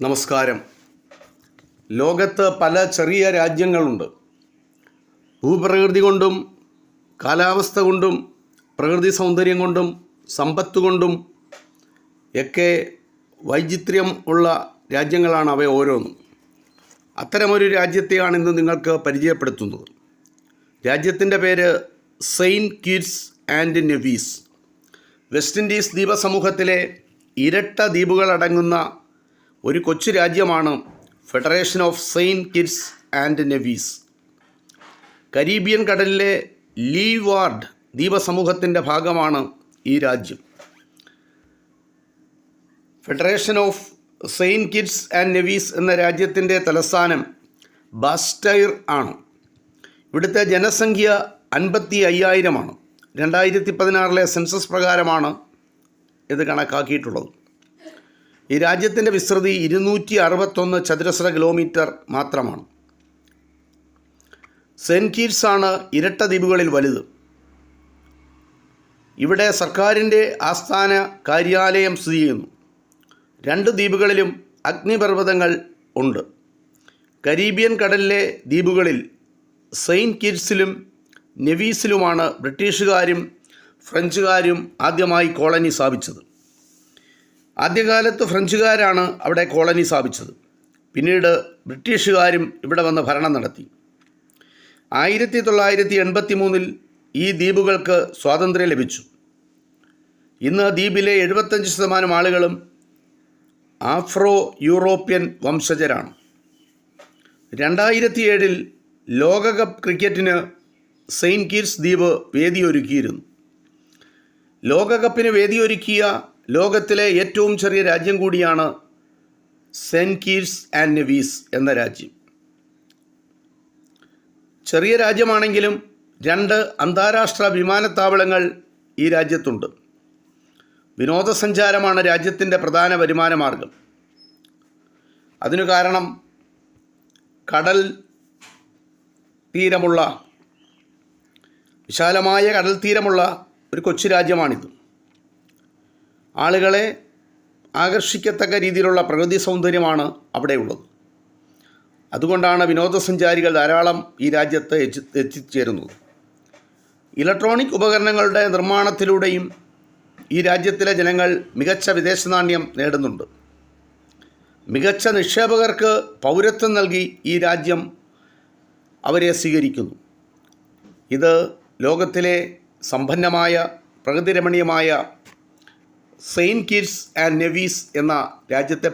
നമസ്കാരം. ലോകത്ത് പല ചെറിയ രാജ്യങ്ങളുണ്ട്. ഭൂപ്രകൃതി കൊണ്ടും കാലാവസ്ഥ കൊണ്ടും പ്രകൃതി സൗന്ദര്യം കൊണ്ടും സമ്പത്ത് കൊണ്ടും ഒക്കെ വൈചിത്ര്യം ഉള്ള രാജ്യങ്ങളാണ് അവ ഓരോന്നും. അത്തരമൊരു രാജ്യത്തെയാണ് ഇന്ന് നിങ്ങൾക്ക് പരിചയപ്പെടുത്തുന്നത്. രാജ്യത്തിൻ്റെ പേര് Saint Kitts and Nevis. West Indies ദ്വീപസമൂഹത്തിലെ ഇരട്ട ദ്വീപുകളടങ്ങുന്ന ഒരു കൊച്ചു രാജ്യമാണ് Federation of Saint Kitts and Nevis. Caribbean കടലിലെ ലീവാർഡ് ദ്വീപസമൂഹത്തിൻ്റെ ഭാഗമാണ് ഈ രാജ്യം. Federation of Saint Kitts and Nevis എന്ന രാജ്യത്തിൻ്റെ തലസ്ഥാനം ബാസ്റ്റൈർ ആണ്. ഇവിടുത്തെ ജനസംഖ്യ 55,000 2016 സെൻസസ് പ്രകാരമാണ് ഇത് കണക്കാക്കിയിട്ടുള്ളത്. ഈ രാജ്യത്തിൻ്റെ വിസ്തൃതി 261 ചതുരശ്ര കിലോമീറ്റർ മാത്രമാണ്. സെയിൻറ്റ് കിറ്റ്സ് ആണ് ഇരട്ട ദ്വീപുകളിൽ വലുത്. ഇവിടെ സർക്കാരിൻ്റെ ആസ്ഥാന കാര്യാലയം സ്ഥിതി ചെയ്യുന്നു. 2 ദ്വീപുകളിലും അഗ്നിപർവ്വതങ്ങൾ ഉണ്ട്. കരീബിയൻ കടലിലെ ദ്വീപുകളിൽ സെയിൻറ്റ് കിറ്റ്സിലും നെവീസിലുമാണ് ബ്രിട്ടീഷുകാരും ഫ്രഞ്ചുകാരും ആദ്യമായി കോളനി സ്ഥാപിച്ചത്. ആദ്യകാലത്ത് ഫ്രഞ്ചുകാരാണ് അവിടെ കോളനി സ്ഥാപിച്ചത്. പിന്നീട് ബ്രിട്ടീഷുകാരും ഇവിടെ വന്ന് ഭരണം നടത്തി. 1983 ഈ ദ്വീപുകൾക്ക് സ്വാതന്ത്ര്യം ലഭിച്ചു. ഇന്ന് ദ്വീപിലെ 75% ആളുകളും ആഫ്രോ യൂറോപ്യൻ വംശജരാണ്. 2007 ലോകകപ്പ് ക്രിക്കറ്റിന് സെയിൻറ്റ് കിറ്റ്സ് ദ്വീപ് വേദിയൊരുക്കിയിരുന്നു. ലോകകപ്പിന് വേദിയൊരുക്കിയ ലോകത്തിലെ ഏറ്റവും ചെറിയ രാജ്യം കൂടിയാണ് സെയിൻറ്റ് കിറ്റ്സ് ആൻഡ് നെവീസ് എന്ന രാജ്യം. ചെറിയ രാജ്യമാണെങ്കിലും 2 അന്താരാഷ്ട്ര വിമാനത്താവളങ്ങൾ ഈ രാജ്യത്തുണ്ട്. വിനോദസഞ്ചാരമാണ് രാജ്യത്തിൻ്റെ പ്രധാന വരുമാന മാർഗം. അതിനു കാരണം കടൽ തീരമുള്ള വിശാലമായ കടൽ തീരമുള്ള ഒരു കൊച്ചു രാജ്യമാണിത്. ആളുകളെ ആകർഷിക്കത്തക്ക രീതിയിലുള്ള പ്രകൃതി സൗന്ദര്യമാണ് അവിടെയുള്ളത്. അതുകൊണ്ടാണ് വിനോദസഞ്ചാരികൾ ധാരാളം ഈ രാജ്യത്ത് എത്തിച്ചേരുന്നത്. ഇലക്ട്രോണിക് ഉപകരണങ്ങളുടെ നിർമ്മാണത്തിലൂടെയും ഈ രാജ്യത്തിലെ ജനങ്ങൾ മികച്ച വിദേശ നാണ്യം നേടുന്നുണ്ട്. മികച്ച നിക്ഷേപകർക്ക് പൗരത്വം നൽകി ഈ രാജ്യം അവരെ സ്വീകരിക്കുന്നു. ഇത് ലോകത്തിലെ സമ്പന്നമായ പ്രകൃതിരമണീയമായ സെയിൻറ്റ് കിറ്റ്സ് ആൻഡ് നെവീസ് എന്ന രാജ്യത്തെ